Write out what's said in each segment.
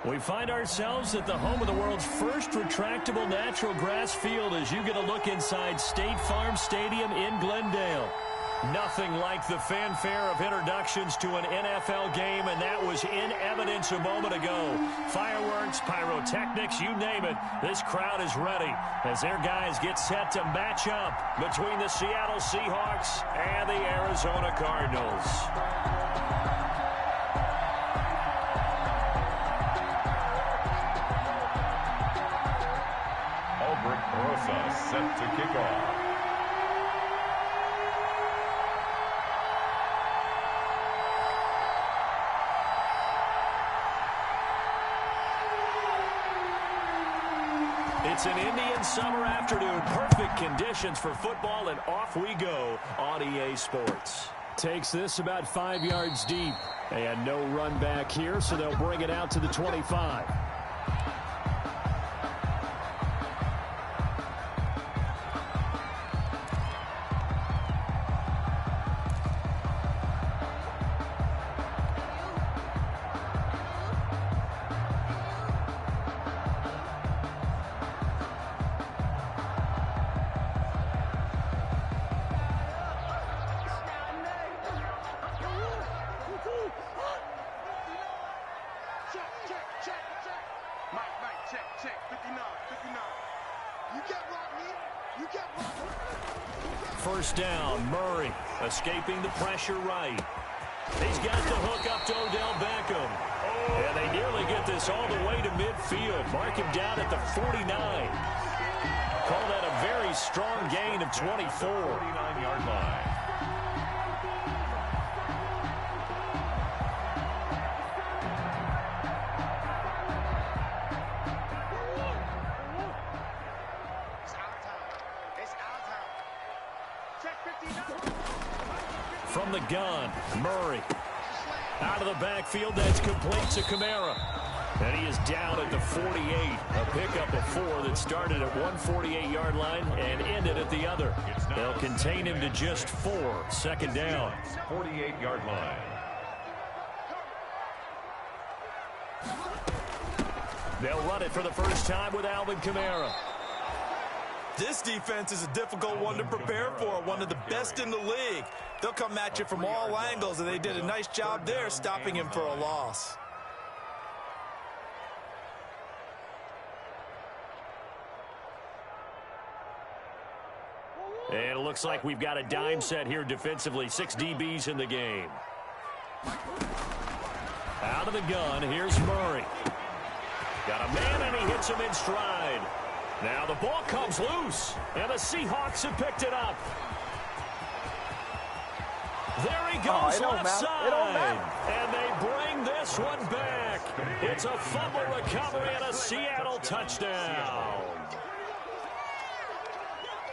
We find ourselves at the home of the world's first retractable natural grass field as you get a look inside State Farm Stadium in Glendale. Nothing like the fanfare of introductions to an NFL game, and that was in evidence a moment ago. Fireworks, pyrotechnics, you name it. This crowd is ready as their guys get set to match up between the Seattle Seahawks and the Arizona Cardinals. Set to kick off. It's an Indian summer afternoon. Perfect conditions for football, and off we go on EA Sports. Takes this about 5 yards deep. And no run back here, so they'll bring it out to the 25. First down, Murray escaping the pressure right. He's got the hook up to Odell Beckham. And they nearly get this all the way to midfield. Mark him down at the 49. Call that a very strong gain of 24. 49-yard line. From the gun, Murray. Out of the backfield, that's complete to Kamara. And he is down at the 48. A pickup of 4 that started at 148-yard line and ended at the other. They'll contain him to just 4. Second down. 48-yard line. They'll run it for the first time with Alvin Kamara. This defense is a difficult one to prepare for, one of the best in the league. They'll come at you from all angles, and they did a nice job there stopping him for a loss. And it looks like we've got a dime set here defensively. 6 DBs in the game. Out of the gun, here's Murray. Got a man, and he hits him in stride. Now the ball comes loose, and the Seahawks have picked it up. There he goes offside, and they bring this one back. It's a fumble recovery and a Seattle touchdown.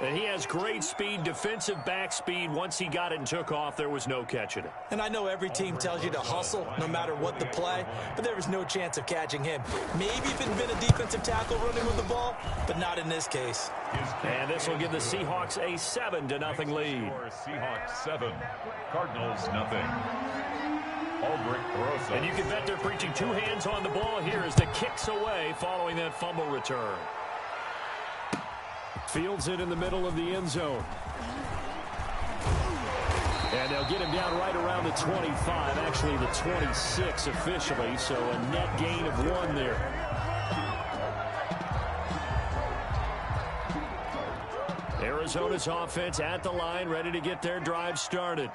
And he has great speed, defensive back speed. Once he got it and took off, there was no catching it. And I know every team tells you to hustle no matter what the play, but there was no chance of catching him. Maybe if it had been a defensive tackle running with the ball, but not in this case. And this will give the Seahawks a 7-0 lead. Seahawks 7, Cardinals nothing. And you can bet they're preaching 2 hands on the ball here as the kicks away following that fumble return. Fields it in the middle of the end zone. And they'll get him down right around the 25, actually the 26 officially, so a net gain of 1 there. Arizona's offense at the line, ready to get their drive started.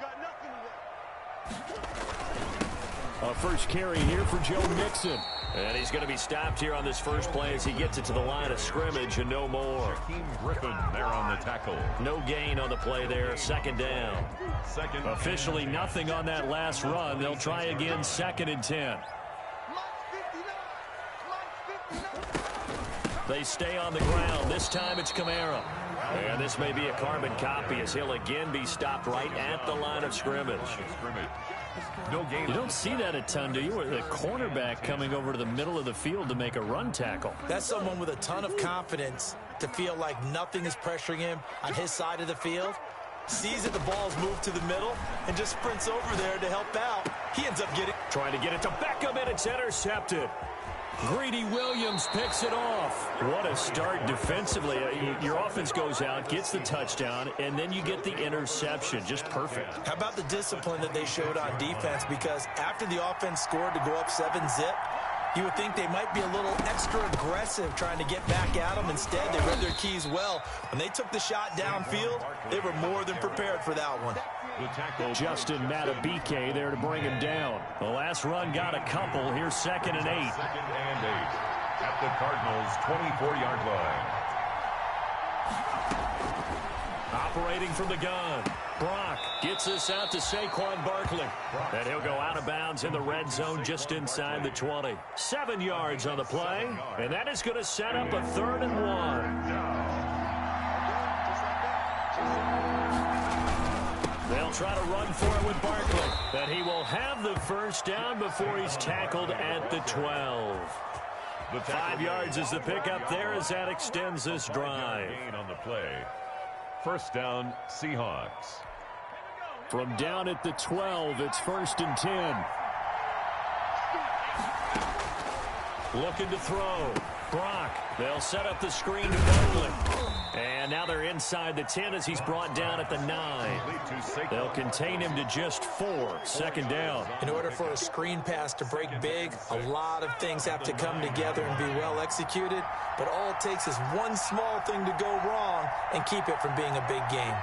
A first carry here for Joe Mixon. And he's going to be stopped here on this first play as he gets it to the line of scrimmage and no more. Griffin there on the tackle. No gain on the play there. Second down. Officially nothing on that last run. They'll try again, 2nd and 10. They stay on the ground. This time it's Kamara. And this may be a carbon copy as he'll again be stopped right at the line of scrimmage. No gain. You don't see that a ton, do you? With a cornerback coming over to the middle of the field to make a run tackle. That's someone with a ton of confidence to feel like nothing is pressuring him on his side of the field. Sees that the ball's moved to the middle and just sprints over there to help out. He ends up trying to get it to Beckham, and it's intercepted. Greedy Williams picks it off. What a start defensively. Your offense goes out, gets the touchdown, and then you get the interception. Just perfect. How about the discipline that they showed on defense? Because after the offense scored to go up 7-zip, you would think they might be a little extra aggressive trying to get back at them. Instead, they read their keys well. When they took the shot downfield, they were more than prepared for that one. Justin Matabike there to bring him down. The last run got a couple. Here's 2nd and 8. 2nd and 8 at the Cardinals' 24-yard line. Operating from the gun. Brock gets this out to Saquon Barkley. And he'll go out of bounds in the red zone just inside the 20. 7 yards on the play. And that is going to set up a 3rd and 1. They'll try to run for it with Barkley. But he will have the first down before he's tackled at the 12. 5 yards is the pickup there as that extends this drive. Gain on the play. First down, Seahawks. From down at the 12, it's 1st and 10. Looking to throw. Brock. They'll set up the screen to Barkley. And now they're inside the 10 as he's brought down at the 9. They'll contain him to just 4. 2nd down. In order for a screen pass to break big, a lot of things have to come together and be well executed. But all it takes is one small thing to go wrong and keep it from being a big game.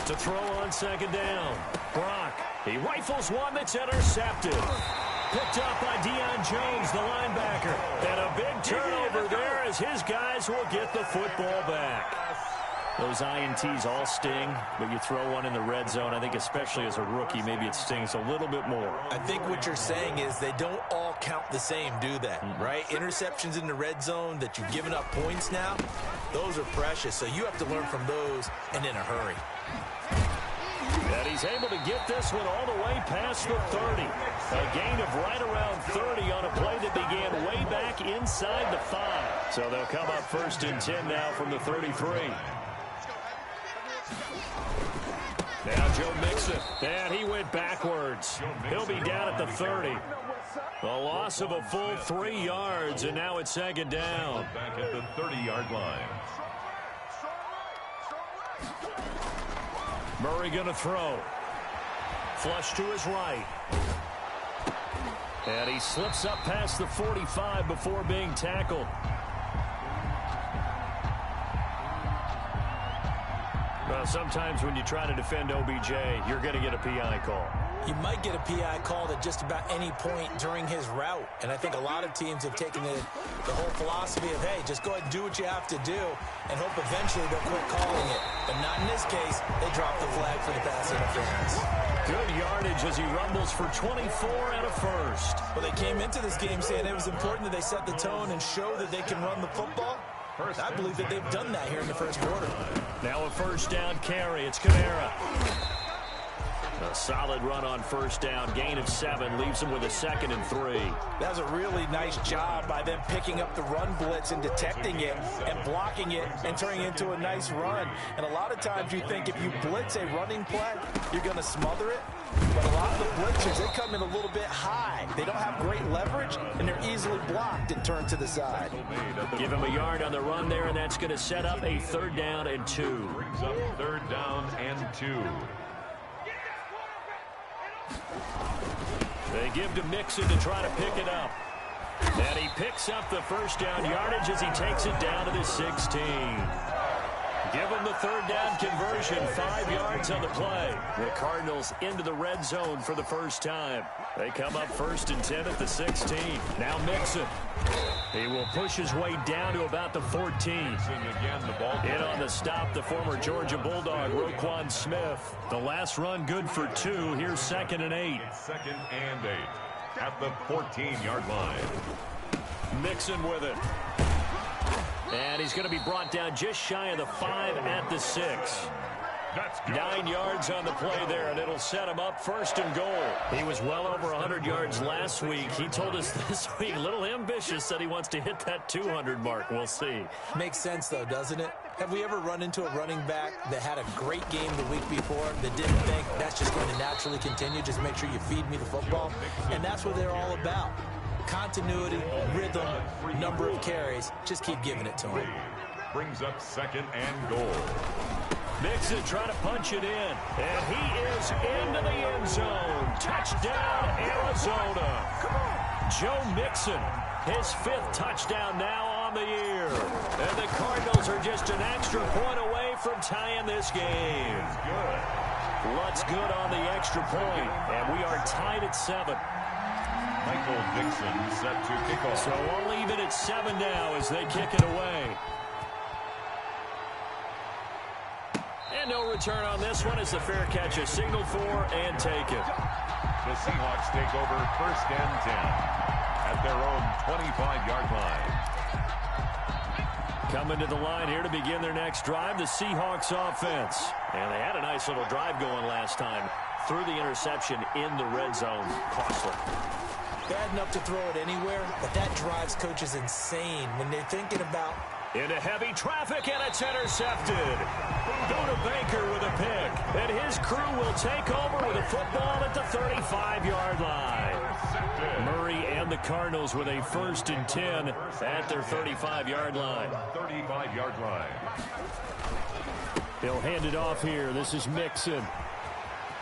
To throw on 2nd down. Brock. He rifles one that's intercepted. Picked up by Deion Jones, the linebacker. And a big turnover there as his guys will get the football back. Those INTs all sting, but you throw one in the red zone, I think especially as a rookie, maybe it stings a little bit more. I think what you're saying is they don't all count the same, do they? Right? Interceptions in the red zone that you've given up points now, those are precious. So you have to learn from those and in a hurry. And he's able to get this one all the way past the 30. A gain of right around 30 on a play that began way back inside the 5. So they'll come up 1st and 10 now from the 33. Now Joe Mixon. And he went backwards. He'll be down at the 30. A loss of a full 3 yards, and now it's 2nd down. Back at the 30-yard line. Murray going to throw. Flush to his right. And he slips up past the 45 before being tackled. Well, sometimes when you try to defend OBJ, you're going to get a PI call. You might get a PI called at just about any point during his route. And I think a lot of teams have taken the whole philosophy of, hey, just go ahead and do what you have to do and hope eventually they'll quit calling it. But not in this case. They dropped the flag for the pass interference. Good yardage as he rumbles for 24 and a first. Well, they came into this game saying it was important that they set the tone and show that they can run the football. I believe that they've done that here in the first quarter. Now a first down carry. It's Kamara. A solid run on first down. Gain of 7 leaves him with a 2nd and 3. That was a really nice job by them picking up the run blitz and detecting it and blocking it and turning it into a nice run. And a lot of times you think if you blitz a running play, you're going to smother it. But a lot of the blitzers, they come in a little bit high. They don't have great leverage, and they're easily blocked and turned to the side. Give him a yard on the run there, and that's going to set up a 3rd down and 2. Brings up 3rd down and 2. They give to Mixon to try to pick it up. And he picks up the first down yardage as he takes it down to the 16. Give him the 3rd down conversion. 5 yards on the play. The Cardinals into the red zone for the first time. They come up 1st and 10 at the 16. Now Mixon. He will push his way down to about the 14. Again, the ball In on the stop, the former Georgia Bulldog, Roquan Smith. The last run good for 2. Here's 2nd and 8. 2nd and 8 at the 14-yard line. Mixon with it. And he's going to be brought down just shy of the 5 at the 6. 9 yards on the play there, and it'll set him up 1st and goal. He was well over 100 yards last week. He told us this week, a little ambitious, that he wants to hit that 200 mark. We'll see. Makes sense, though, doesn't it? Have we ever run into a running back that had a great game the week before that didn't think that's just going to naturally continue? Just make sure you feed me the football. And that's what they're all about. continuity, rhythm, number of carries. Just keep giving it to him. Brings up second and goal. Mixon trying to punch it in, and he is into the end zone. Touchdown, Arizona. Joe Mixon, his 5th touchdown now on the year. And the Cardinals are just an extra point away from tying this game. Lutz good on the extra point, and we are tied at 7. Michael Dixon set to kick off. So we'll leave it at 7 now as they kick it away. And no return on this one as the fair catch is signaled for and taken. The Seahawks take over 1st and 10 at their own 25-yard line. Coming to the line here to begin their next drive, the Seahawks offense. And they had a nice little drive going last time. Threw the interception in the red zone. Costly. Bad enough to throw it anywhere, but that drives coaches insane when they're thinking about... Into heavy traffic, and it's intercepted. Buda Baker with a pick, and his crew will take over with a football at the 35-yard line. Murray and the Cardinals with a 1st and 10 at their 35-yard line. 35-yard line. He'll hand it off here. This is Mixon.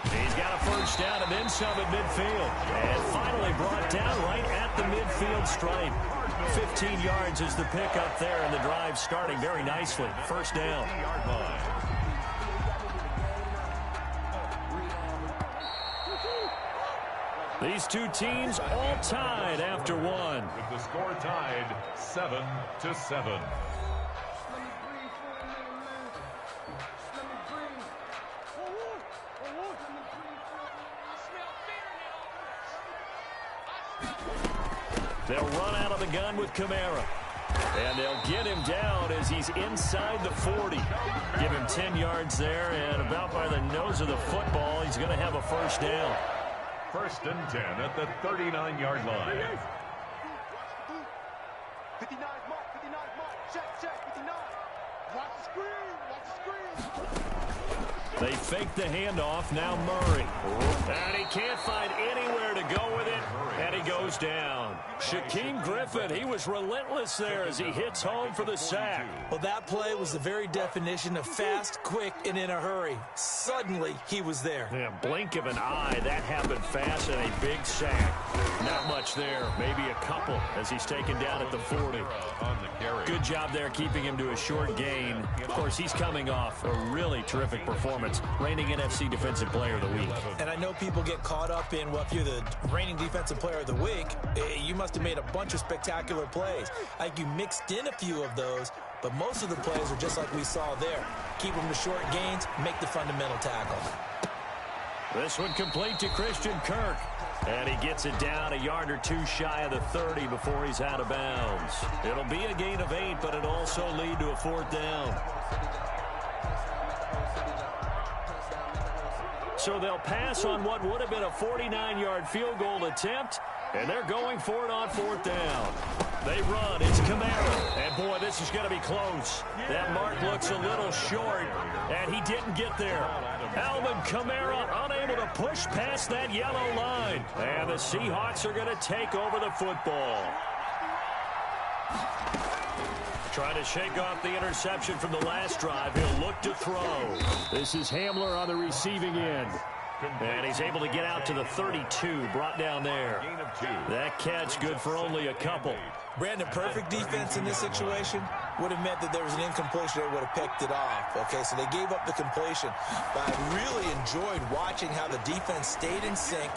He's got a 1st down and then some at midfield. And finally brought down right at the midfield stripe. 15 yards is the pick up there, and the drive starting very nicely. 1st down. These two teams all tied after one. With the score tied 7-7. They'll run out of the gun with Kamara. And they'll get him down as he's inside the 40. Give him 10 yards there, and about by the nose of the football, he's going to have a 1st down. 1st and 10 at the 39-yard line. 59 mark, 59 mark, check, 59. Watch the screen. They fake the handoff, now Murray. And he can't find anywhere to go with it, and he goes down. Shaquem Griffin, he was relentless there as he hits home for the sack. Well, that play was the very definition of fast, quick, and in a hurry. Suddenly, he was there. Yeah, blink of an eye, that happened fast, and a big sack. Not much there, maybe a couple as he's taken down at the 40. Good job there keeping him to a short gain. Of course, he's coming off a really terrific performance, reigning NFC Defensive Player of the Week. And I know people get caught up in, well, if you're the reigning Defensive Player of the Week, you must have made a bunch of spectacular plays. I think you mixed in a few of those, but most of the plays are just like we saw there. Keep them to short gains, make the fundamental tackle. This one complete to Christian Kirk. And he gets it down a yard or two shy of the 30 before he's out of bounds. It'll be a gain of 8, but it'll also lead to a 4th down. So they'll pass on what would have been a 49-yard field goal attempt, and they're going for it on 4th down. They run. It's Kamara. And, boy, this is going to be close. That mark looks a little short, and he didn't get there. Alvin Kamara unable to push past that yellow line. And the Seahawks are going to take over the football. Trying to shake off the interception from the last drive. He'll look to throw. This is Hamler on the receiving end. And he's able to get out to the 32, brought down there. That catch good for only a couple. Brandon, perfect defense in this situation would have meant that there was an incompletion that would have picked it off. Okay, so they gave up the completion. But I really enjoyed watching how the defense stayed in sync,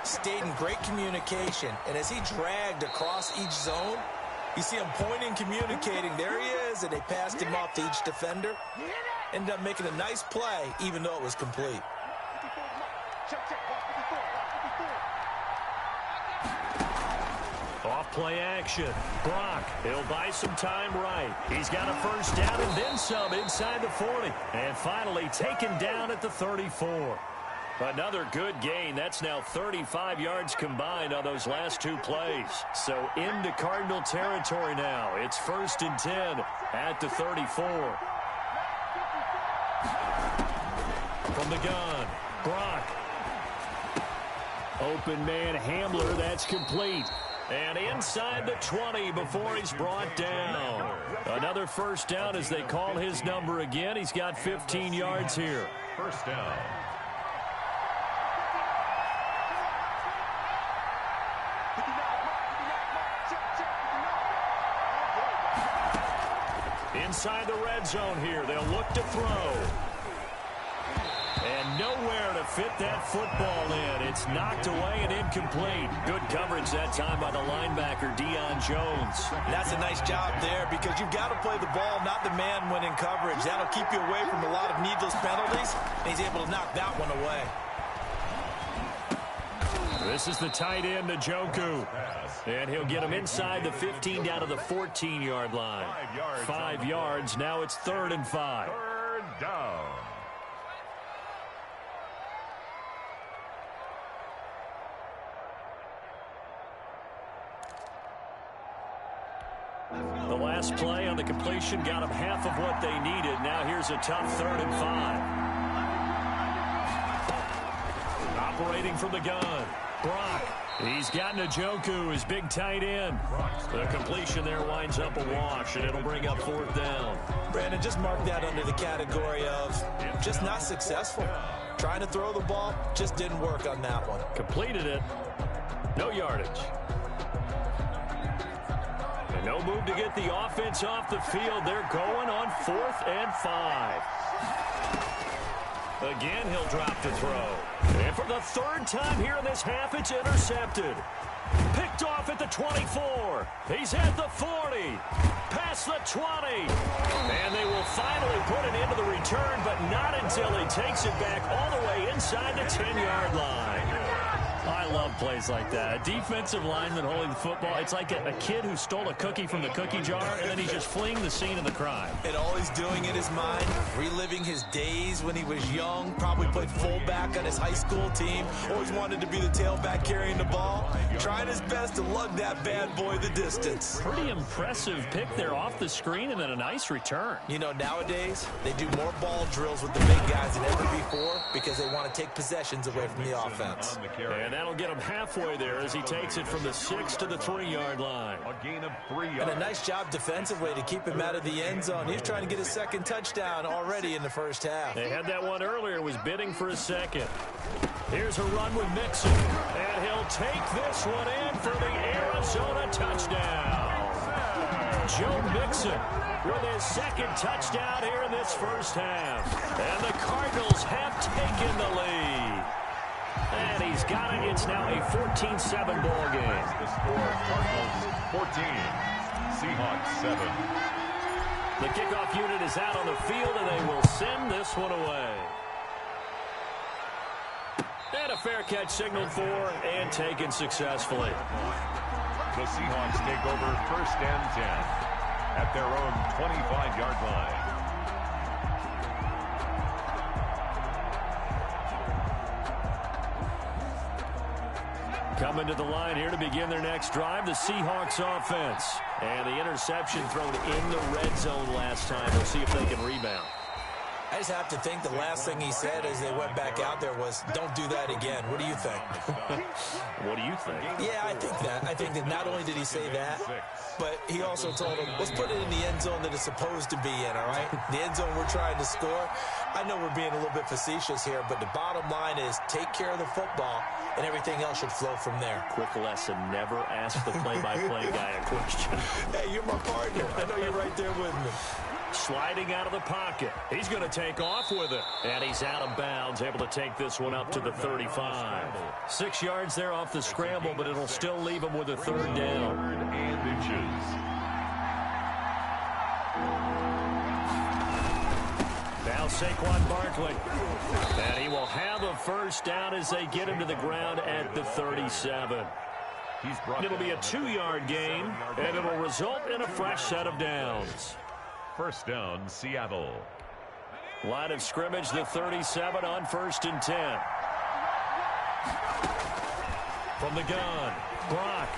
stayed in great communication. And as he dragged across each zone, you see him pointing, communicating. There he is, and they passed him off to each defender. Ended up making a nice play, even though it was complete. Off play action. Brock, he'll buy some time right. He's got a 1st down and then some inside the 40. And finally taken down at the 34. Another good gain. That's now 35 yards combined on those last 2 plays. So into Cardinal territory now. It's 1st and 10 at the 34. From the gun, Brock. Open man Hamler, that's complete. And inside the 20 before he's brought down. Another first down as they call his number again. He's got 15 yards here. First down. Inside the red zone here. They'll look to throw. And nowhere to fit that football in. It's knocked away and incomplete. Good coverage that time by the linebacker, Deion Jones. That's a nice job there because you've got to play the ball, not the man when in coverage. That'll keep you away from a lot of needless penalties. And he's able to knock that one away. This is the tight end, Njoku. And he'll get him inside the 15 down to the 14-yard line. 5 yards. Now it's 3rd and 5. Third down. The last play on the completion got them half of what they needed. Now here's a tough 3rd and 5. Operating from the gun. Brock. He's got Njoku, his big tight end. The completion there winds up a wash, and it'll bring up 4th down. Brandon, just mark that under the category of just not successful. Trying to throw the ball, just didn't work on that one. Completed it. No yardage. And no move to get the offense off the field. They're going on 4th and 5. Again, he'll drop to throw. And for the 3rd time here in this half, it's intercepted. Picked off at the 24. He's at the 40. Past the 20. And they will finally put it into the return, but not until he takes it back all the way inside the 10-yard line. I love plays like that. A defensive lineman holding the football. It's like a kid who stole a cookie from the cookie jar, and then he's just fleeing the scene of the crime. And all he's doing in his mind, reliving his days when he was young, probably played fullback on his high school team, always wanted to be the tailback carrying the ball, trying his best to lug that bad boy the distance. Pretty impressive pick there off the screen, and then a nice return. You know, nowadays, they do more ball drills with the big guys than ever before because they want to take possessions away from the offense. And that'll get him halfway there as he takes it from the 6 to the 3-yard line. A gain of 3 yards. And a nice job defensively to keep him out of the end zone. He's trying to get his 2nd touchdown already in the first half. They had that one earlier, was bidding for a 2nd. Here's a run with Mixon, and he'll take this one in for the Arizona touchdown. Joe Mixon with his 2nd touchdown here in this first half. And the Cardinals have taken the lead. And he's got it. It's now a 14-7 ball game. The score, Cardinals 14, Seahawks 7. The kickoff unit is out on the field, and they will send this one away. And a fair catch signaled for and taken successfully. The Seahawks take over 1st and 10 at their own 25-yard line. Coming to the line here to begin their next drive, the Seahawks offense. And the interception thrown in the red zone last time. We'll see if they can rebound. I just have to think the last thing he said as they went back out there was, don't do that again. What do you think? What do you think? Yeah, I think that. I think that not only did he say that, but he also told him, let's put it in the end zone that it's supposed to be in, all right? The end zone we're trying to score. I know we're being a little bit facetious here, but the bottom line is take care of the football, and everything else should flow from there. Quick lesson, never ask the play-by-play guy a question. Hey, you're my partner. I know you're right there with me. Sliding out of the pocket. He's going to take off with it. And he's out of bounds, able to take this one up to the 35. 6 yards there off the scramble, but it'll still leave him with a 3rd down. 3rd and inches. Now Saquon Barkley. And he will have a 1st down as they get him to the ground at the 37. It'll be a 2-yard gain, and it'll result in a fresh set of downs. 1st down, Seattle. Line of scrimmage, the 37 on 1st and 10. From the gun, Brock.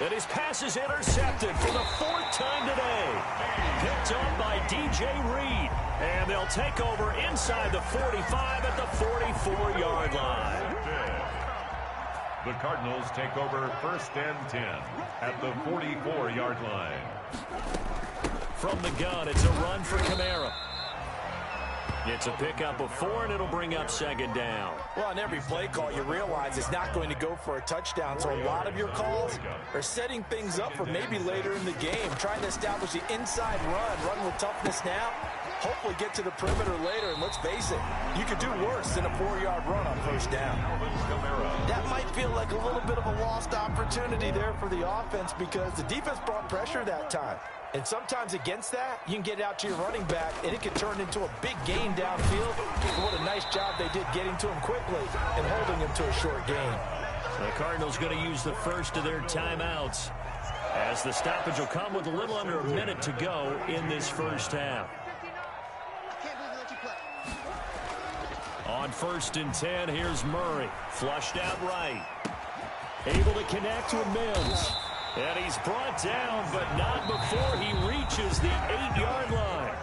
And his pass is intercepted for the 4th time today. Picked up by DJ Reed. And they'll take over inside the 45 at the 44-yard line. The Cardinals take over 1st and 10 at the 44-yard line. From the gun, it's a run for Kamara. It's a pickup of 4, and it'll bring up 2nd down. Well, on every play call, you realize it's not going to go for a touchdown, so a lot of your calls are setting things up for maybe later in the game, trying to establish the inside run with toughness now, hopefully get to the perimeter later, and let's face it, you could do worse than a 4-yard run on 1st down. That might feel like a little bit of a lost opportunity there for the offense because the defense brought pressure that time. And sometimes against that, you can get out to your running back, and it can turn into a big gain downfield. What a nice job they did getting to him quickly and holding him to a short gain. The Cardinals going to use the first of their timeouts, as the stoppage will come with a little under a minute to go in this first half. On 1st and 10, here's Murray. Flushed out right. Able to connect with Mims. And he's brought down, but not before he reaches the 8-yard line.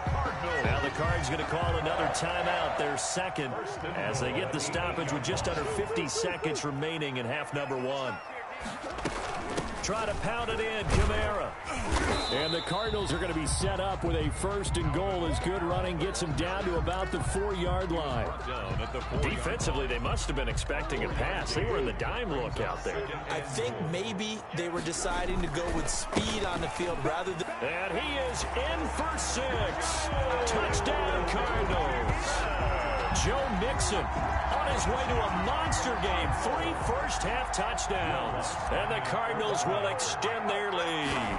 Now the Cards going to call another timeout, their 2nd, as they get the stoppage with just under 50 seconds remaining in half number 1. Try to pound it in, Kamara. And the Cardinals are going to be set up with a 1st and goal as good running gets them down to about the 4-yard line. Defensively, they must have been expecting a pass. They were in the dime look out there. I think maybe they were deciding to go with speed on the field rather than... And he is in for 6. Touchdown, Cardinals. Joe Mixon on his way to a monster game. 3 first-half touchdowns. And the Cardinals will extend their lead.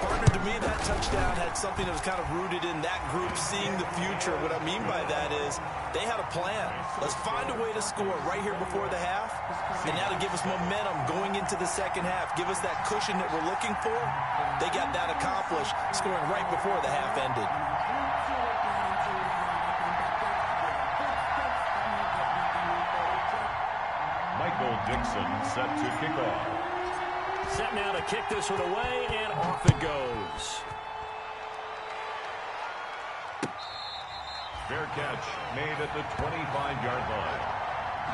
Partner, to me, that touchdown had something that was kind of rooted in that group seeing the future. What I mean by that is they had a plan. Let's find a way to score right here before the half, and that'll give us momentum going into the 2nd half, give us that cushion that we're looking for. They got that accomplished, scoring right before the half ended. Michael Dixon set to kick off. Set now to kick this one away, and off it goes. Fair catch made at the 25-yard line.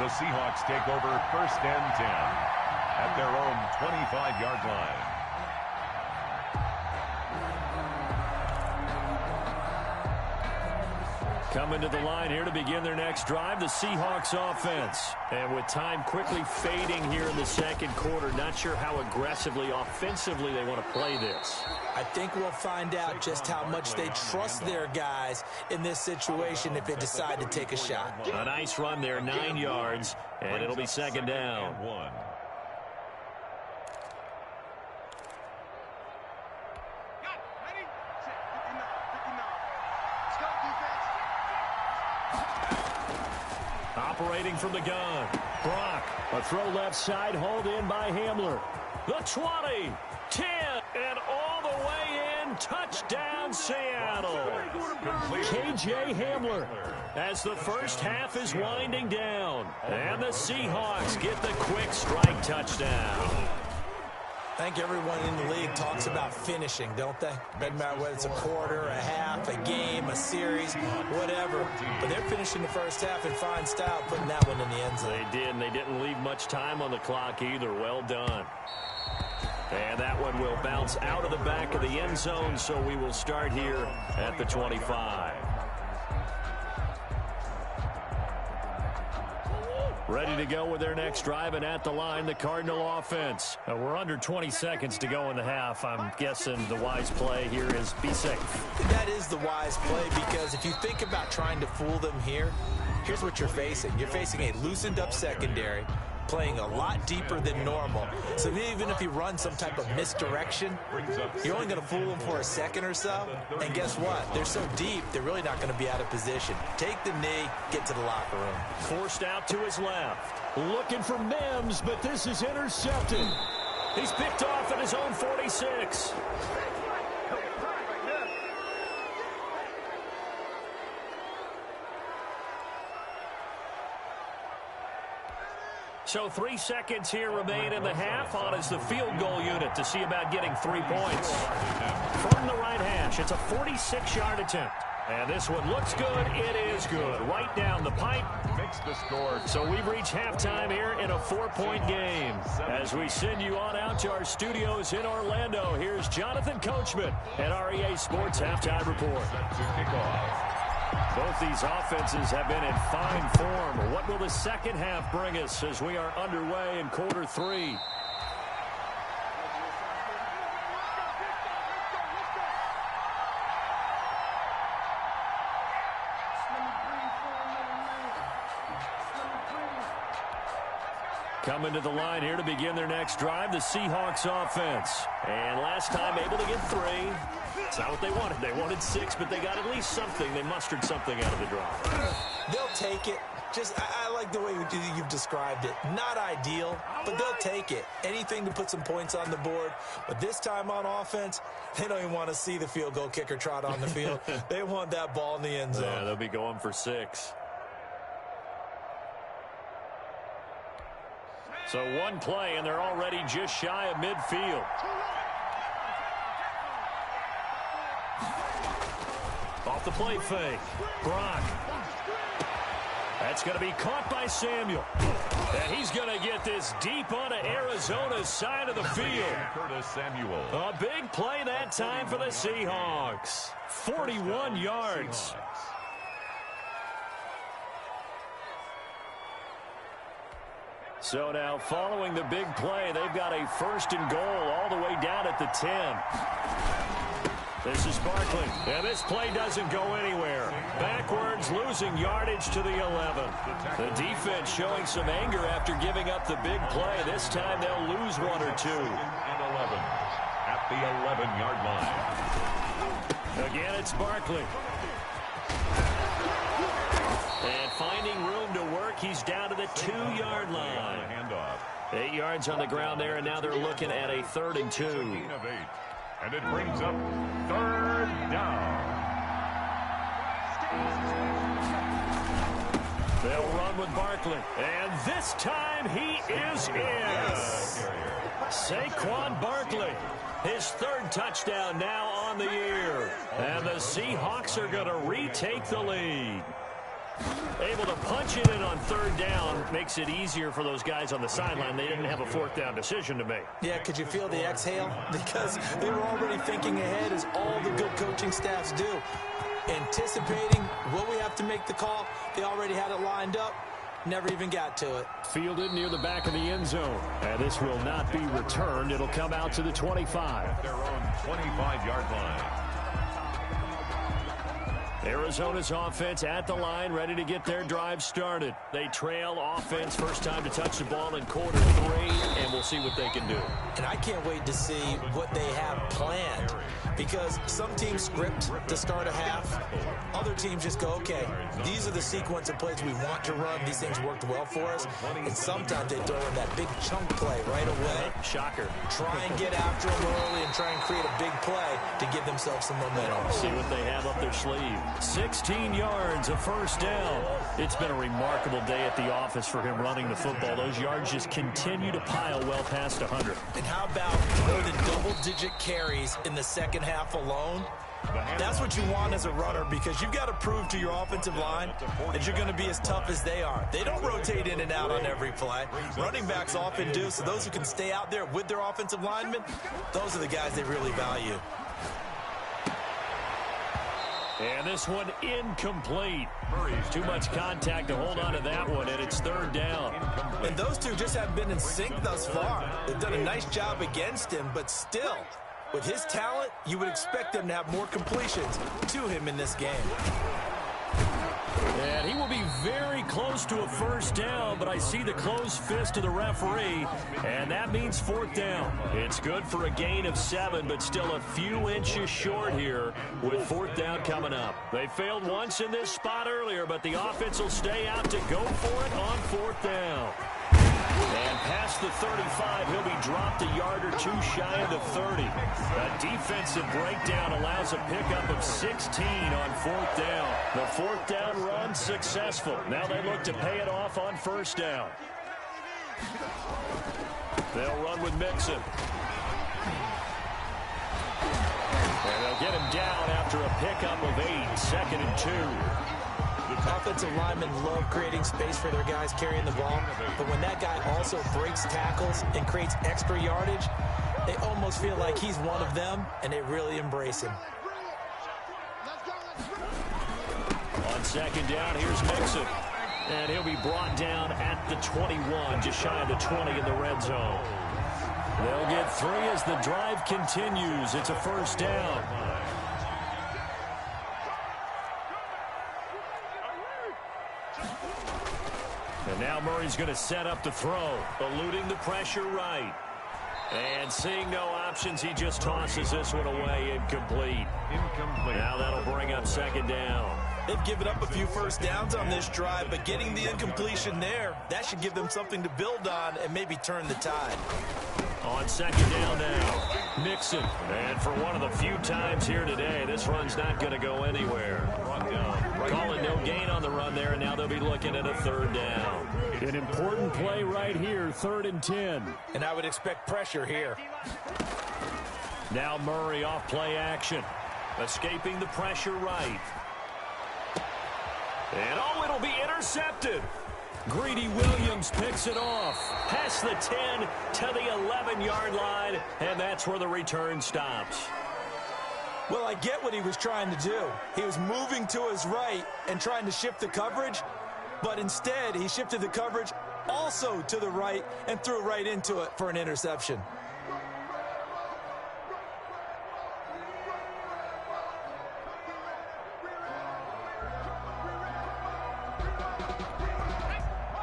The Seahawks take over 1st and 10 at their own 25-yard line. Coming to the line here to begin their next drive, the Seahawks offense. And with time quickly fading here in the 2nd quarter, not sure how aggressively, offensively they want to play this. I think we'll find out just how much they trust their guys in this situation if they decide to take a shot. A nice run there, 9 yards, and it'll be 2nd down. Operating from the gun. Brock, a throw left side, hauled in by Hamler. The 20, 10, and all the way in. Touchdown, Seattle. K.J. Hamler as the first half is winding down. And the Seahawks get the quick strike touchdown. I think everyone in the league talks about finishing, don't they? Doesn't matter whether it's a quarter, a half, a game, a series, whatever. But they're finishing the first half in fine style, putting that one in the end zone. They did, and they didn't leave much time on the clock either. Well done. And that one will bounce out of the back of the end zone, so we will start here at the 25. Ready to go with their next drive, and at the line, the Cardinal offense. We're under 20 seconds to go in the half. I'm guessing the wise play here is be safe. That is the wise play, because if you think about trying to fool them here, here's what you're facing. You're facing a loosened up secondary, playing a lot deeper than normal. So even if you run some type of misdirection, you're only going to fool them for a second or so. And guess what? They're so deep, they're really not going to be out of position. Take the knee, get to the locker room. Forced out to his left. Looking for Mims, but this is intercepted. He's picked off at his own 46. So 3 seconds here remain in the half. On is the field goal unit to see about getting 3 points. From the right hash, it's a 46-yard attempt. And this one looks good. It is good. Right down the pipe. Makes the score. So we've reached halftime here in a 4-point game. As we send you on out to our studios in Orlando, here's Jonathan Coachman at REA Sports Halftime Report. Set to kick off. Both these offenses have been in fine form. What will the second half bring us as we are underway in quarter 3? Coming to the line here to begin their next drive, the Seahawks offense. And last time able to get 3. It's not what they wanted. They wanted 6, but they got at least something. They mustered something out of the drive. They'll take it. I like the way you've described it. Not ideal, but they'll take it. Anything to put some points on the board. But this time on offense, they don't even want to see the field goal kicker trot on the field. They want that ball in the end zone. Yeah, they'll be going for 6. So one play, and they're already just shy of midfield. Off the play fake. Brock. That's going to be caught by Samuel. And he's going to get this deep onto Arizona's side of the field. Curtis Samuel. A big play that time for the Seahawks. 41 yards. So now, following the big play, they've got a 1st and goal all the way down at the 10. This is Barkley. And this play doesn't go anywhere. Backwards, losing yardage to the 11. The defense showing some anger after giving up the big play. This time they'll lose 1 or 2. And 11 at the 11-yard line. Again, it's Barkley. And finding room to work, he's down to the 2-yard line. Handoff. 8 yards on the ground there, and now they're looking at a 3rd and 2. Gain of 8. And it brings up 3rd down. They'll run with Barkley. And this time he is in. Saquon Barkley. His 3rd touchdown now on the year. And the Seahawks are going to retake the lead. Able to punch it in on 3rd down makes it easier for those guys on the sideline. They didn't have a 4th down decision to make. Yeah, could you feel the exhale? Because they were already thinking ahead, as all the good coaching staffs do. Anticipating, will we have to make the call? They already had it lined up. Never even got to it. Fielded near the back of the end zone. And this will not be returned. It'll come out to the 25. Their own 25-yard line. Arizona's offense at the line, ready to get their drive started. They trail offense, first time to touch the ball in quarter 3, and we'll see what they can do. And I can't wait to see what they have planned, because some teams script to start a half. Other teams just go, okay, these are the sequence of plays we want to run. These things worked well for us. And sometimes they throw in that big chunk play right away. Shocker. Try and get after them early and try and create a big play to give themselves some momentum. See what they have up their sleeve. 16 yards, a 1st down. It's been a remarkable day at the office for him running the football. Those yards just continue to pile well past 100. And how about more than double-digit carries in the second half alone? That's what you want as a runner, because you've got to prove to your offensive line that you're going to be as tough as they are. They don't rotate in and out on every play. Running backs often do, so those who can stay out there with their offensive linemen, those are the guys they really value. And this one incomplete. Too much contact to hold on to that one, and it's 3rd down. And those two just haven't been in sync thus far. They've done a nice job against him, but still, with his talent, you would expect them to have more completions to him in this game. And he will be very close to a 1st down, but I see the closed fist of the referee, and that means 4th down. It's good for a gain of 7, but still a few inches short here with 4th down coming up. They failed once in this spot earlier, but the offense will stay out to go for it on 4th down. And past the 35, he'll be dropped a yard or 2 shy of the 30. A defensive breakdown allows a pickup of 16 on 4th down. The 4th down run successful. Now they look to pay it off on 1st down. They'll run with Mixon. And they'll get him down after a pickup of 8, 2nd and 2. Offensive linemen love creating space for their guys carrying the ball, but when that guy also breaks tackles and creates extra yardage, they almost feel like he's one of them, and they really embrace him. On 2nd down, here's Mixon. And he'll be brought down at the 21, just shy of the 20 in the red zone. They'll get 3 as the drive continues. It's a 1st down. And now Murray's going to set up the throw, eluding the pressure right. And seeing no options, he just tosses this one away, incomplete. Now that'll bring up 2nd down. They've given up a few 1st downs on this drive, but getting the incompletion there, that should give them something to build on and maybe turn the tide. On 2nd down now, Mixon. And for one of the few times here today, this run's not going to go anywhere. Calling no gain on the run there, and now they'll be looking at a 3rd down. An important play right here, 3rd and 10. And I would expect pressure here. Now Murray off play action, escaping the pressure right. And oh, it'll be intercepted. Greedy Williams picks it off. Past the 10 to the 11-yard line, and that's where the return stops. Well, I get what he was trying to do. He was moving to his right and trying to shift the coverage, but instead he shifted the coverage also to the right and threw right into it for an interception.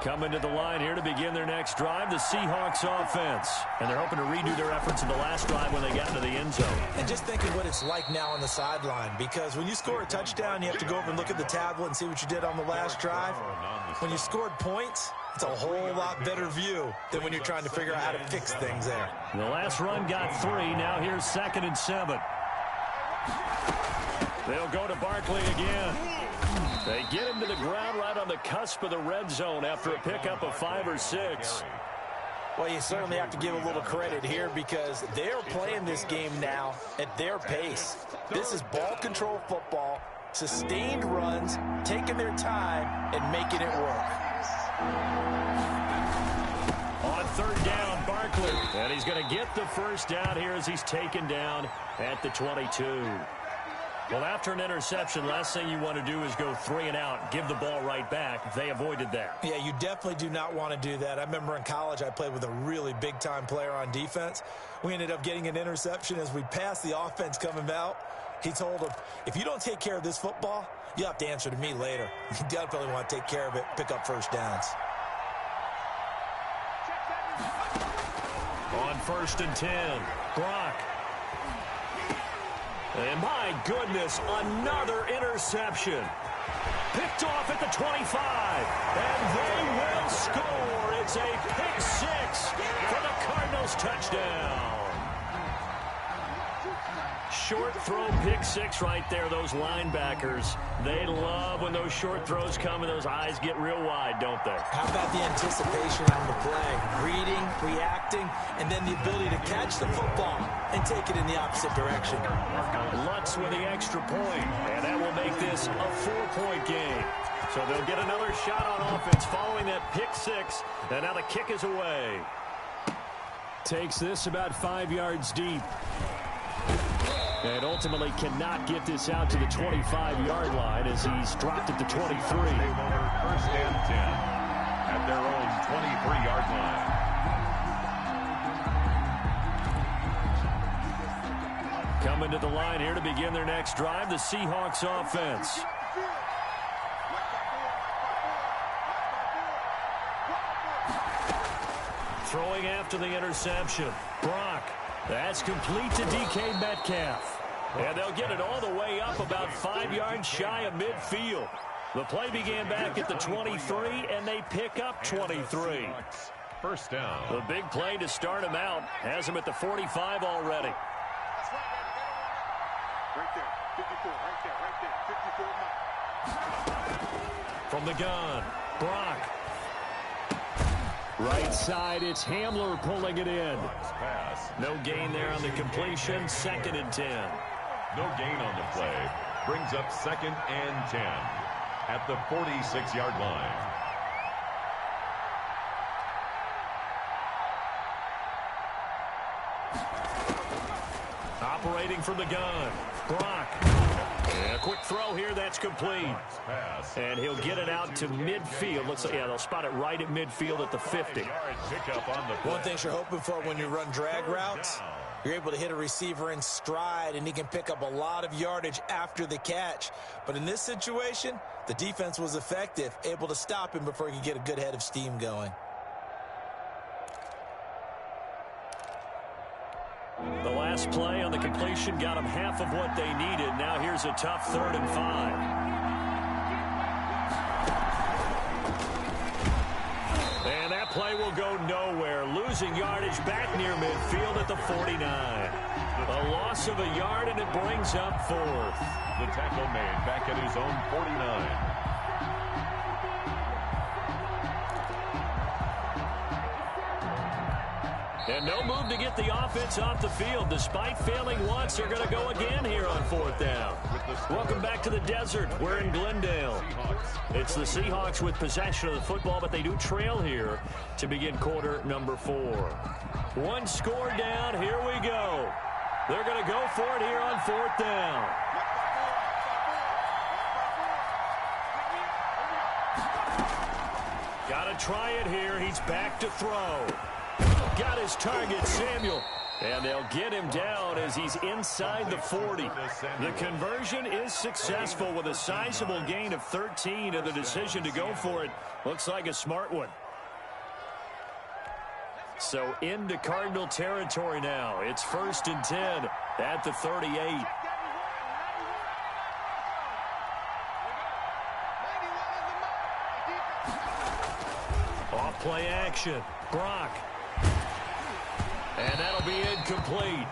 Coming to the line here to begin their next drive, the Seahawks offense. And they're hoping to redo their efforts in the last drive when they got into the end zone. And just think of what it's like now on the sideline, because when you score a touchdown, you have to go over and look at the tablet and see what you did on the last drive. When you scored points, it's a whole lot better view than when you're trying to figure out how to fix things there. The last run got 3. Now here's 2nd and 7. They'll go to Barkley again. They get him to the ground right on the cusp of the red zone after a pickup of 5 or 6. Well, you certainly have to give a little credit here because they're playing this game now at their pace. This is ball control football, sustained runs, taking their time, and making it work. On 3rd down, Barkley. And he's going to get the 1st down here as he's taken down at the 22. Well, after an interception, last thing you want to do is go 3 and out, give the ball right back. They avoided that. Yeah, you definitely do not want to do that. I remember in college I played with a really big-time player on defense. We ended up getting an interception as we passed the offense coming out. He told him, if you don't take care of this football, you'll have to answer to me later. You definitely want to take care of it, pick up 1st downs. On 1st and 10, Brock. And my goodness, another interception. Picked off at the 25. And they will score. It's a pick 6 for the Cardinals touchdown. Short throw pick 6 right there. Those linebackers, they love when those short throws come and those eyes get real wide, don't they? How about the anticipation on the play? Reading, reacting, and then the ability to catch the football and take it in the opposite direction. Lutz with the extra point, and that will make this a 4-point game. So they'll get another shot on offense following that pick 6, and now the kick is away. Takes this about 5 yards deep. And ultimately cannot get this out to the 25-yard line as he's dropped at the 23. 1st and 10 at their own 23-yard line. Coming to the line here to begin their next drive, the Seahawks offense. Throwing after the interception. Brock. That's complete to DK Metcalf. And they'll get it all the way up about 5 yards shy of midfield. The play began back at the 23, and they pick up 23. 1st down. The big play to start him out has him at the 45 already. Right there, 54, right there, 54. From the gun, Brock. Right side, it's Hamler pulling it in. No gain there on the completion, 2nd and 10. No gain on the play. Brings up 2nd and 10 at the 46-yard line. Operating from the gun, Brock. And a quick throw here, that's complete. And he'll get it out to midfield. Looks like, yeah, they'll spot it right at midfield at the 50. One thing you're hoping for when you run drag routes, you're able to hit a receiver in stride, and he can pick up a lot of yardage after the catch. But in this situation, the defense was effective, able to stop him before he could get a good head of steam going. The last play on the completion got them half of what they needed. Now here's a tough 3rd and 5. And that play will go nowhere. Losing yardage back near midfield at the 49. A loss of a yard, and it brings up 4th. The tackle made back at his own 49. And no move to get the offense off the field. Despite failing once, they're going to go again here on 4th down. Welcome back to the desert. We're in Glendale. It's the Seahawks with possession of the football, but they do trail here to begin quarter number 4. One score down. Here we go. They're going to go for it here on 4th down. Got to try it here. He's back to throw. Got his target, Samuel. And they'll get him down as he's inside the 40. The conversion is successful with a sizable gain of 13, and the decision to go for it looks like a smart one. So into Cardinal territory now. It's 1st and 10 at the 38. Off play action. Brock. And that'll be incomplete.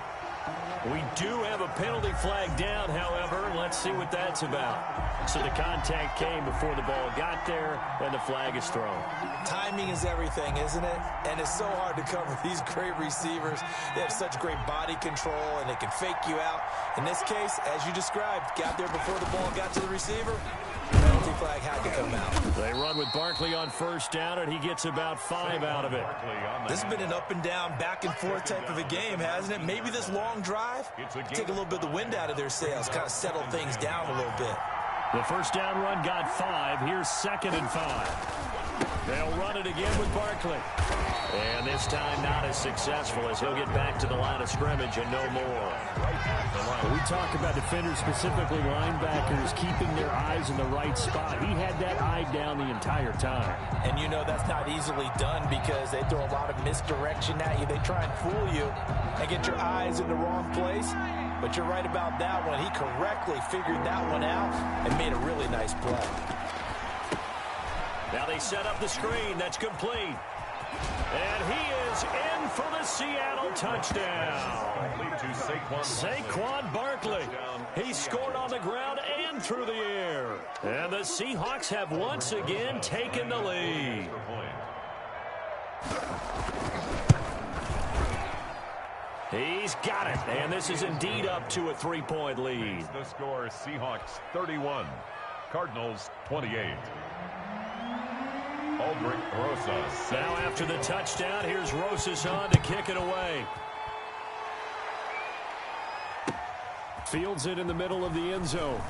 We do have a penalty flag down, however. Let's see what that's about. So the contact came before the ball got there, and the flag is thrown. Timing is everything, isn't it? And it's so hard to cover these great receivers. They have such great body control, and they can fake you out. In this case, as you described, got there before the ball got to the receiver. Penalty flag had to come out. They run with Barkley on 1st down, and he gets about 5 out of it. This has been an up and down, back and forth type of a game, hasn't it? Maybe this long drive take a little bit of the wind out of their sails, kind of settle things down a little bit. The 1st down run got 5. Here's 2nd and 5. They'll run it again with Barkley. And this time not as successful as he'll get back to the line of scrimmage and no more. We talk about defenders, specifically linebackers, keeping their eyes in the right spot. He had that eye down the entire time. And you know that's not easily done because they throw a lot of misdirection at you. They try and fool you and get your eyes in the wrong place. But you're right about that one. He correctly figured that one out and made a really nice play. Now they set up the screen. That's complete. And he is in for the Seattle touchdown. Saquon Barkley. He scored on the ground and through the air. And the Seahawks have once again taken the lead. He's got it. And this is indeed up to a 3-point lead. The score, Seahawks 31, Cardinals 28. Aldrich Rosas. Now after the touchdown, here's Rosas on to kick it away. Fields it in the middle of the end zone.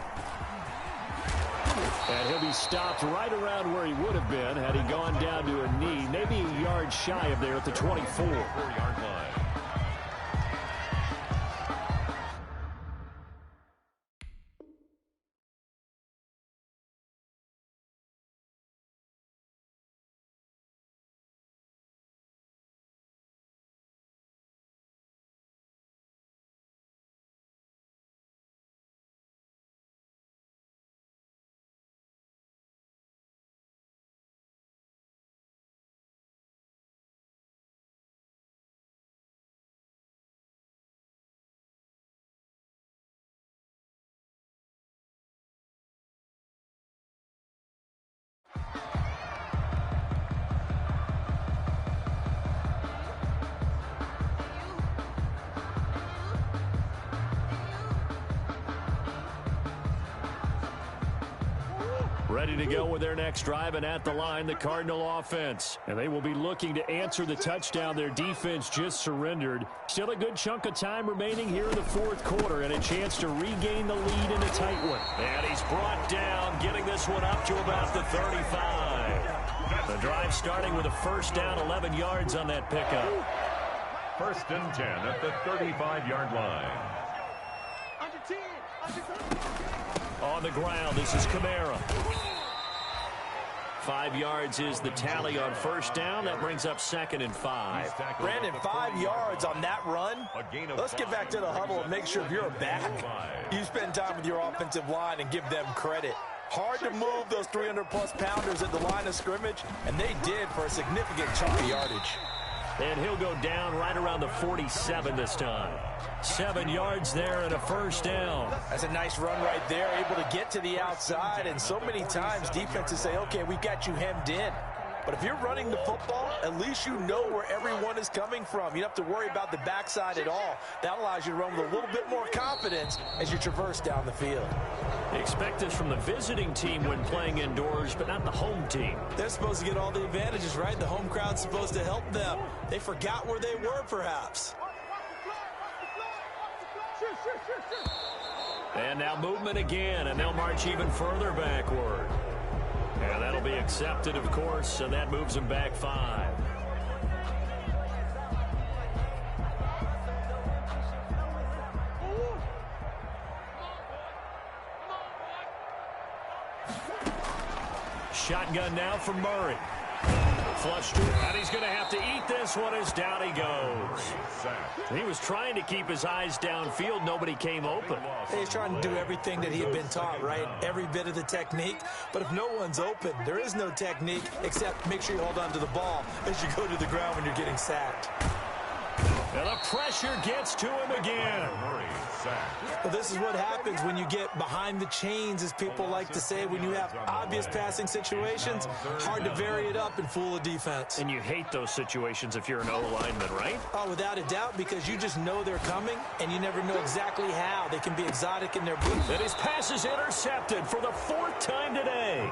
And he'll be stopped right around where he would have been had he gone down to a knee, maybe a yard shy of there at the 24. 4-yard line. Ready to go with their next drive, and at the line, the Cardinal offense. And they will be looking to answer the touchdown their defense just surrendered. Still a good chunk of time remaining here in the fourth quarter, and a chance to regain the lead in a tight one. And he's brought down, getting this one up to about the 35. The drive starting with a first down, 11 yards on that pickup. First and 10 at the 35-yard line. Under 10. Under 10. On the ground, this is Kamara. 5 yards is the tally on first down. That brings up 2nd and 5. Brandon, 5 yards on that run. Let's get back to the huddle and make sure if you're a back, you spend time with your offensive line and give them credit. Hard to move those 300-plus pounders at the line of scrimmage, and they did for a significant chunk of yardage. And he'll go down right around the 47 this time. 7 yards there and a first down. That's a nice run right there, able to get to the outside. And so many times defenses say, okay, we've got you hemmed in. But if you're running the football, at least you know where everyone is coming from. You don't have to worry about the backside at all. That allows you to run with a little bit more confidence as you traverse down the field. Expect this from the visiting team when playing indoors, but not the home team. They're supposed to get all the advantages, right? The home crowd's supposed to help them. They forgot where they were, perhaps. And now movement again, and they'll march even further backward. And that'll be accepted, of course, and that moves them back 5. Shotgun now for Murray. Flushed, and he's going to have to eat this one as down he goes. He was trying to keep his eyes downfield. Nobody came open. He's trying to do everything that he had been taught, right? Every bit of the technique. But if no one's open, there is no technique except make sure you hold on to the ball as you go to the ground when you're getting sacked. And the pressure gets to him again. Well, this is what happens when you get behind the chains, as people like to say. When you have obvious passing situations, hard to vary it up and fool a defense. And you hate those situations if you're an O-lineman, right? Oh, without a doubt, because you just know they're coming, and you never know exactly how. They can be exotic in their boots. And his pass is intercepted for the 4th time today.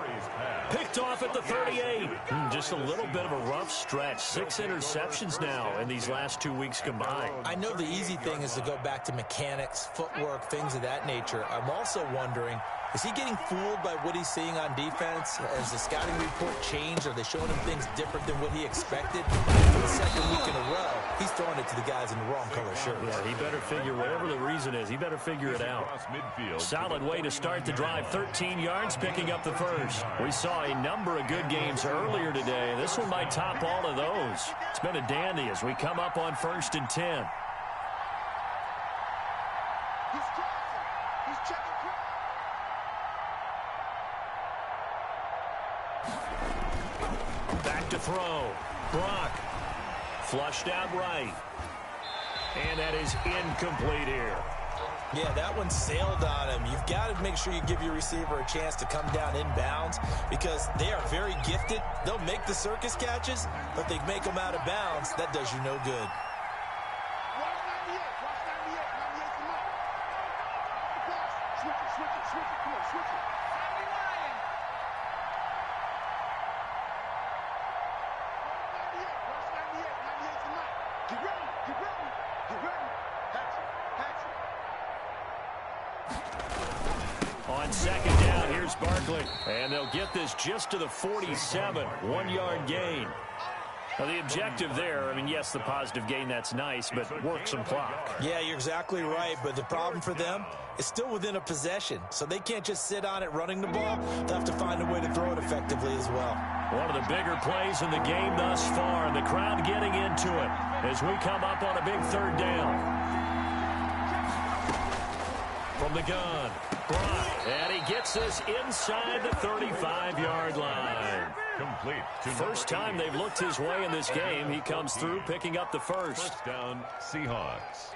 Picked off at the 38. Just a little bit of a rough stretch. 6 interceptions now in these last 2 weeks combined. I know the easy thing is to go back to mechanics, footwork, things of that nature. I'm also wondering, is he getting fooled by what he's seeing on defense? Has the scouting report changed? Are they showing him things different than what he expected? For the 2nd week in a row, he's throwing it to the guys in the wrong color shirt. Yeah, he better figure, whatever the reason is, he better figure it out. Solid way to start the drive. 13 yards, picking up the first. We saw a number of good games earlier today. This one might top all of those. It's been a dandy as we come up on 1st and 10. He's crossing. He's checking cross. Back to throw. Brock. Flushed out right. And that is incomplete here. Yeah, that one sailed on him. You've got to make sure you give your receiver a chance to come down inbounds because they are very gifted. They'll make the circus catches, but they make them out of bounds. That does you no good. Watch 98. Watch 98. 98's the mark. The pass. Switch it. Switch it. Switch it. Come on. Switch it. 99. Watch 98. Watch 98. 98's the mark. Get ready. Get ready. Get ready. Hatch it. Hatch it. On 2nd down, here's Barkley. And they'll get this just to the 47. 1-yard gain. Now, the objective there, I mean, yes, the positive gain, that's nice, but work some clock. Yeah, you're exactly right, but the problem for them is still within a possession, so they can't just sit on it running the ball. They'll have to find a way to throw it effectively as well. One of the bigger plays in the game thus far, and the crowd getting into it as we come up on a big 3rd down. From the gun, Brock, and he gets this inside the 35-yard line. Complete. First time they've looked his way in this game. He comes through, picking up the first. First down, Seahawks.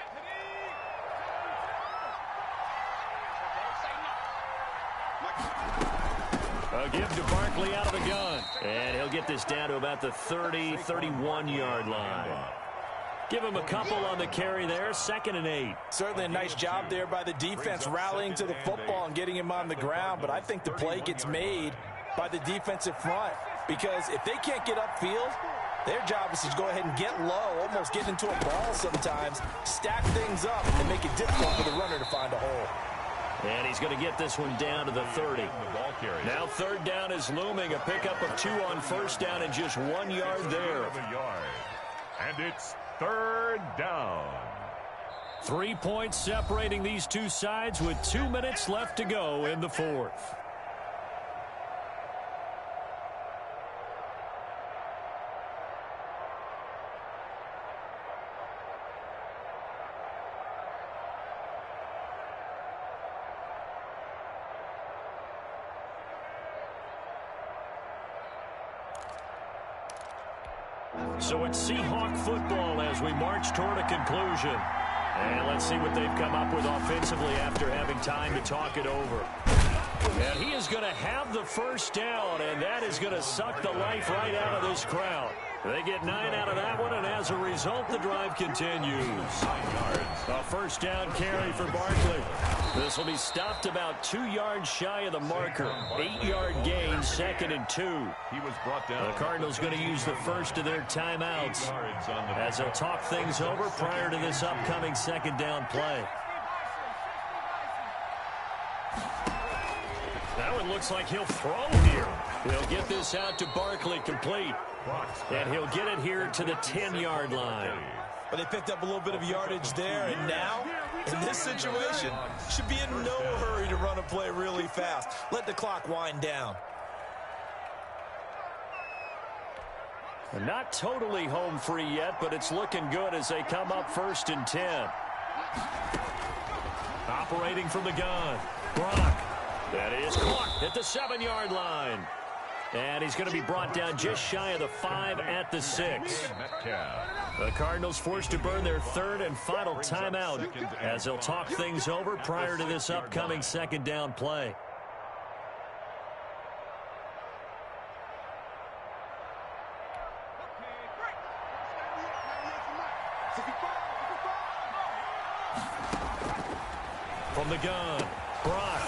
A give to Barkley out of the gun. And he'll get this down to about the 30, 31-yard line. Give him a couple on the carry there. 2nd and 8. Certainly a nice job there by the defense rallying to the football and getting him on the ground, but I think the play gets made by the defensive front, because if they can't get upfield, their job is to go ahead and get low, almost get into a ball sometimes, stack things up, and make it difficult for the runner to find a hole. And he's going to get this one down to the 30. Now third down is looming. A pickup of 2 on first down and just 1 yard there. And it's third down. 3 points separating these two sides with 2 minutes left to go in the fourth. So it's Seahawk football as we march toward a conclusion. And let's see what they've come up with offensively after having time to talk it over. And he is going to have the first down, and that is going to suck the life right out of this crowd. They get 9 out of that one, and as a result, the drive continues. A first down carry for Barkley. This will be stopped about 2 yards shy of the marker. 8-yard gain, 2nd and 2. He was brought down. The Cardinals going to use the first of their timeouts as they'll talk things over prior to this upcoming second down play. Now it looks like he'll throw here. He'll get this out to Barkley complete. And he'll get it here to the 10-yard line. But they picked up a little bit of yardage there, and now, in this situation, should be in no hurry to run a play really fast. Let the clock wind down. Not totally home free yet, but it's looking good as they come up 1st and 10. Operating from the gun, Brock. That is caught at the 7-yard line. And he's going to be brought down just shy of the 5 at the 6. The Cardinals forced to burn their third and final timeout as they'll talk things over prior to this upcoming second down play. From the gun, Brock.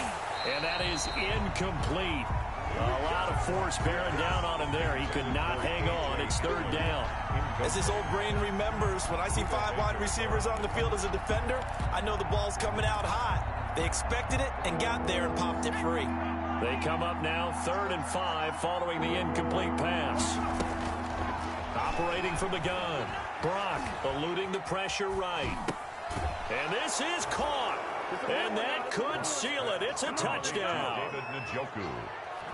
And that is incomplete. A lot of force bearing down on him there. He could not hang on. It's third down. As his old brain remembers, when I see 5 wide receivers on the field as a defender, I know the ball's coming out hot. They expected it and got there and popped it free. They come up now 3rd and 5 following the incomplete pass. Operating from the gun, Brock eluding the pressure right. And this is caught. And that could seal it. It's a touchdown. David Njoku.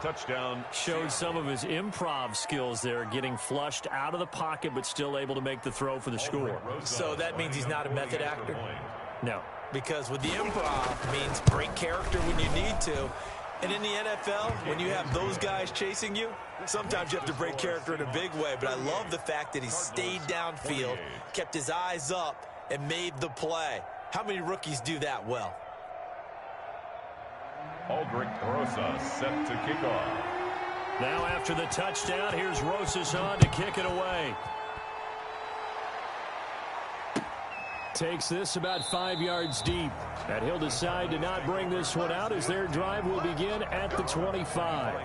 Touchdown. Showed some of his improv skills there, getting flushed out of the pocket but still able to make the throw for the score. So that means he's not a method actor? No. Because with the improv means break character when you need to. And in the NFL, when you have those guys chasing you, sometimes you have to break character in a big way. But I love the fact that he stayed downfield, kept his eyes up, and made the play. How many rookies do that well? Aldrich Rosas set to kick off. Now after the touchdown, here's Rosas on to kick it away. Takes this about 5 yards deep. And he'll decide to not bring this one out as their drive will begin at the 25.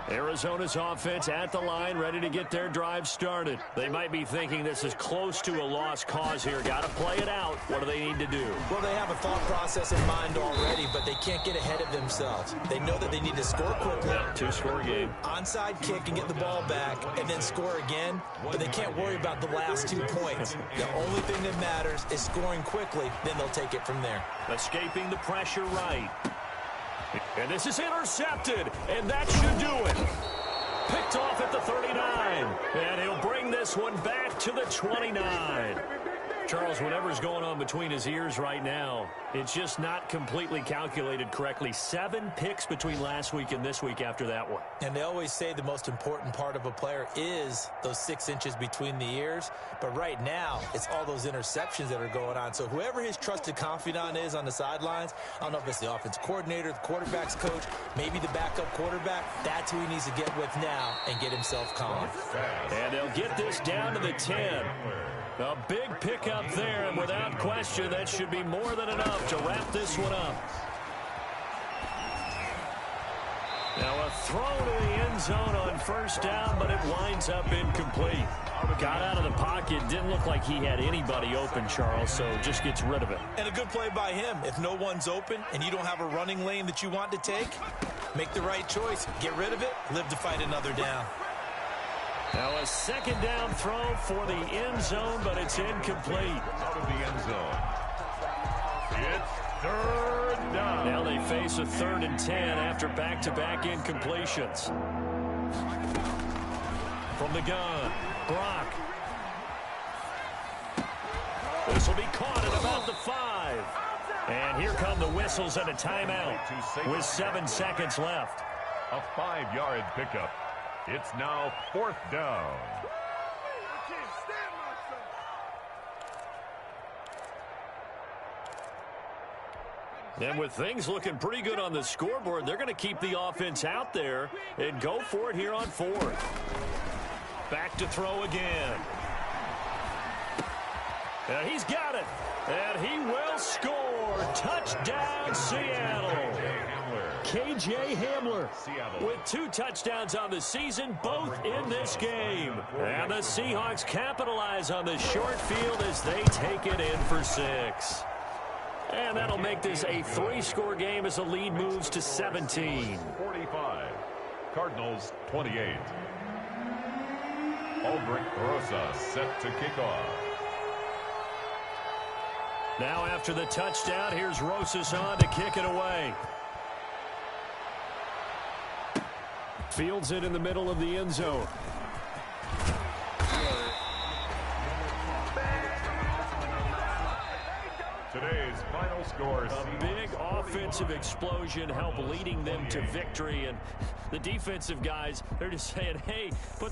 Arizona's offense at the line, ready to get their drive started. They might be thinking this is close to a lost cause here. Got to play it out. What do they need to do? Well, they have a thought process in mind already, but they can't get ahead of themselves. They know that they need to score quickly. Yeah, 2-score game. Onside kick and get the ball back and then score again, but they can't worry about the last 2 points. The only thing that matters is scoring quickly, then they'll take it from there. Escaping the pressure right. And this is intercepted, and that should do it. Picked off at the 39, and he'll bring this one back to the 29. Charles, whatever's going on between his ears right now, it's just not completely calculated correctly. 7 picks between last week and this week after that one. And they always say the most important part of a player is those 6 inches between the ears. But right now, it's all those interceptions that are going on. So whoever his trusted confidant is on the sidelines, I don't know if it's the offense coordinator, the quarterback's coach, maybe the backup quarterback, that's who he needs to get with now and get himself calm. And they'll get this down to the 10. A big pickup there, and without question, that should be more than enough to wrap this one up. Now a throw to the end zone on first down, but it winds up incomplete. Got out of the pocket. Didn't look like he had anybody open, Charles, so just gets rid of it. And a good play by him. If no one's open and you don't have a running lane that you want to take, make the right choice. Get rid of it. Live to fight another down. Now a second down throw for the end zone, but it's incomplete. Out of the end zone. It's third down. Now they face a 3rd and 10 after back-to-back incompletions. From the gun, Brock. This will be caught at about the 5. And here come the whistles and a timeout with 7 seconds left. A 5-yard pickup. It's now 4th down. And with things looking pretty good on the scoreboard, they're going to keep the offense out there and go for it here on 4th. Back to throw again. And he's got it. And he will score. Touchdown, Seattle. KJ Hamler with 2 touchdowns on the season, both in this game. And the Seahawks capitalize on the short field as they take it in for 6. And that'll make this a 3-score game as the lead moves to 17. 45. Cardinals 28. Aldrich Rosa set to kick off. Now after the touchdown, here's Rosas on to kick it away. Fields it in the middle of the end zone. Today's final score. A big offensive explosion helped leading them to victory. And the defensive guys, they're just saying, hey, put those